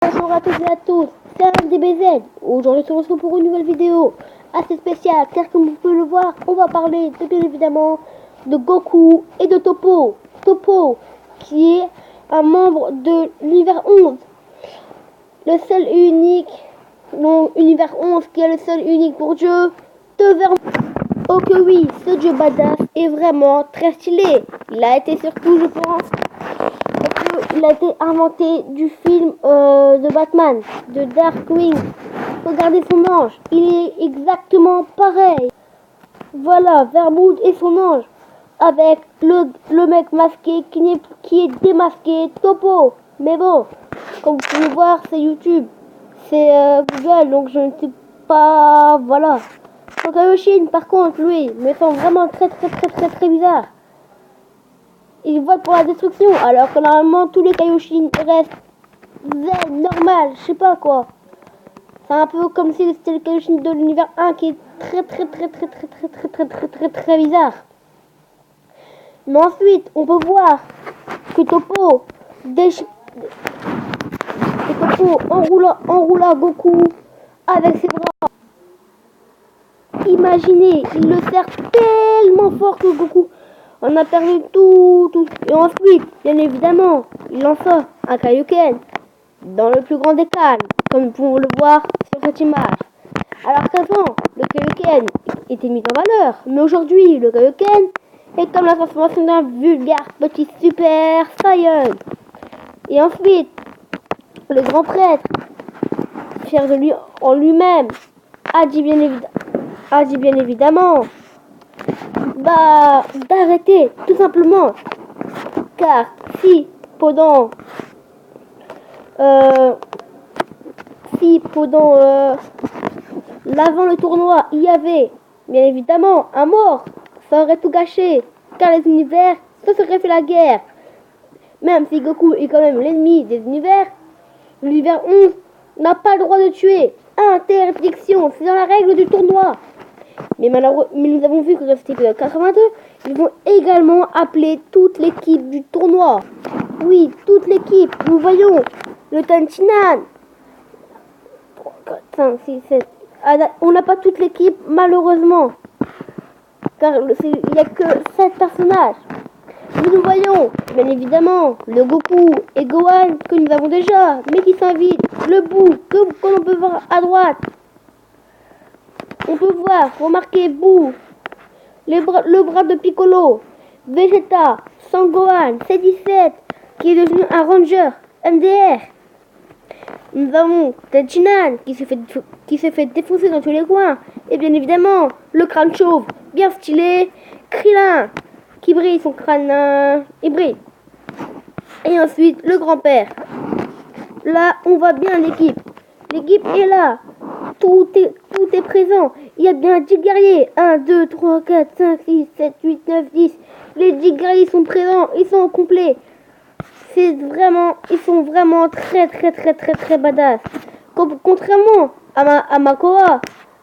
Bonjour à toutes et à tous, c'est DBZ. Aujourd'hui, on se retrouve pour une nouvelle vidéo assez spéciale car comme vous pouvez le voir, on va parler bien évidemment de Goku et de Toppo. Toppo qui est un membre de l'univers 11, le seul et unique, non, univers 11 qui est le seul et unique pour Dieu de Vermont. Oh que oui, ce Dieu badass est vraiment très stylé. Il a été surtout, je pense, il a été inventé du film de Batman, de Darkwing. Regardez son ange, il est exactement pareil. Voilà, Vermouth et son ange, avec le mec masqué qui est démasqué, Toppo. Mais bon, comme vous pouvez voir, c'est YouTube, c'est Google, donc je ne sais pas, voilà. Donc Kaioshin, par contre, lui, me semble vraiment très bizarre. Il vote pour la destruction, alors que normalement tous les Kaioshin restent zen, normal, je sais pas quoi. C'est un peu comme si c'était le Kaioshin de l'univers 1 qui est très bizarre. Mais ensuite, on peut voir que Toppo enroula Goku avec ses bras. Imaginez, il le serre tellement fort que Goku on a perdu tout. Et ensuite, bien évidemment, il lança un Kaioken dans le plus grand des calmes, comme nous pouvons le voir sur cette image. Alors qu'avant, le Kaioken était mis en valeur, mais aujourd'hui, le Kaioken est comme la transformation d'un vulgaire petit Super Saiyan. Et ensuite, le grand prêtre, fier de lui en lui-même, a dit bien évidemment d'arrêter tout simplement, car si pendant l'avant le tournoi il y avait bien évidemment un mort, ça aurait tout gâché, car les univers se seraient fait la guerre. Même si Goku est quand même l'ennemi des univers, l'univers 11 n'a pas le droit de tuer. Interdiction, c'est dans la règle du tournoi. Mais nous avons vu que dans cet épisode 82, ils vont également appeler toute l'équipe du tournoi. Oui, toute l'équipe. Nous voyons le Tenshinhan. 3, 4, 5, 6, 7. On n'a pas toute l'équipe, malheureusement. Car il n'y a que 7 personnages. Mais nous voyons, bien évidemment, le Goku et Gohan que nous avons déjà, mais qui s'invitent. Le Boo, que l'on peut voir à droite. On peut voir, remarquez, Boo, le bras de Piccolo, Vegeta, Sangohan, C17, qui est devenu un Ranger, MDR. Nous avons Tenshinhan, qui s'est fait défoncer dans tous les coins. Et bien évidemment, le crâne chauve, bien stylé, Krillin, qui brille, son crâne, il brille. Et ensuite, le grand-père. Là, on voit bien l'équipe. L'équipe est là. Tout est présent. Il y a bien 10 guerriers. 1, 2, 3, 4, 5, 6, 7, 8, 9, 10. Les 10 guerriers sont présents. Ils sont au complet. Ils sont vraiment très badass. Contrairement à Makoa,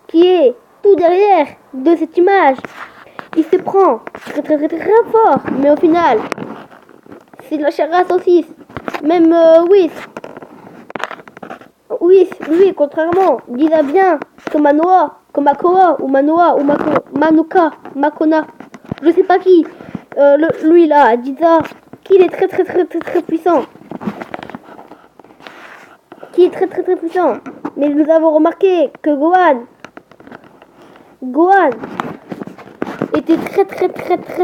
qui est tout derrière de cette image. Il se prend très fort. Mais au final, c'est de la chair à saucisse. Même oui, lui, contrairement, disait bien que Makoa ou Manuka, Makona, je sais pas qui, lui là, disait qu'il est très puissant. Qui est très puissant. Mais nous avons remarqué que Gohan était très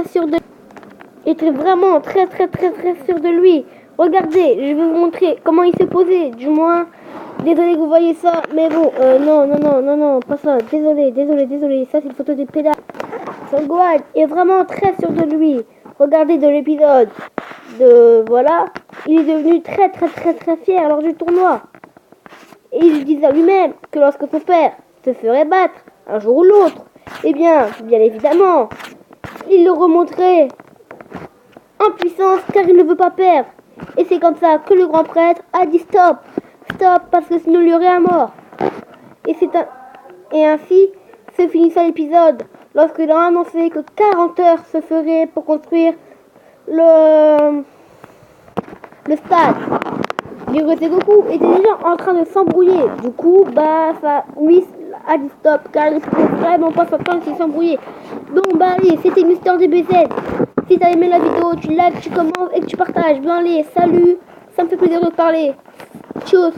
sûr de lui. Était vraiment très sûr de lui. Regardez, je vais vous montrer comment il s'est posé, du moins. Désolé que vous voyez ça, mais bon, non, pas ça. Désolé, ça c'est une photo des pédales. Son Gohan est vraiment très sûr de lui. Regardez de l'épisode voilà, il est devenu très fier lors du tournoi. Et il disait à lui-même que lorsque son père se ferait battre, un jour ou l'autre, eh bien évidemment, il le remonterait en puissance car il ne veut pas perdre. Et c'est comme ça que le grand prêtre a dit stop, parce que sinon il y aurait un mort. Et ainsi se finissait l'épisode lorsqu'il a annoncé que 40 heures se feraient pour construire le stade. Vegeta et Goku étaient déjà en train de s'embrouiller. Du coup, bah, ça, Whis a dit stop, car il ne pouvait vraiment pas s'entendre s'ils s'embrouillaient. Bon, bah, allez, c'était Mister DBZ. Si t'as aimé la vidéo, tu likes, tu commentes et que tu partages. Bon, allez, salut, ça me fait plaisir de te parler. Tchuss.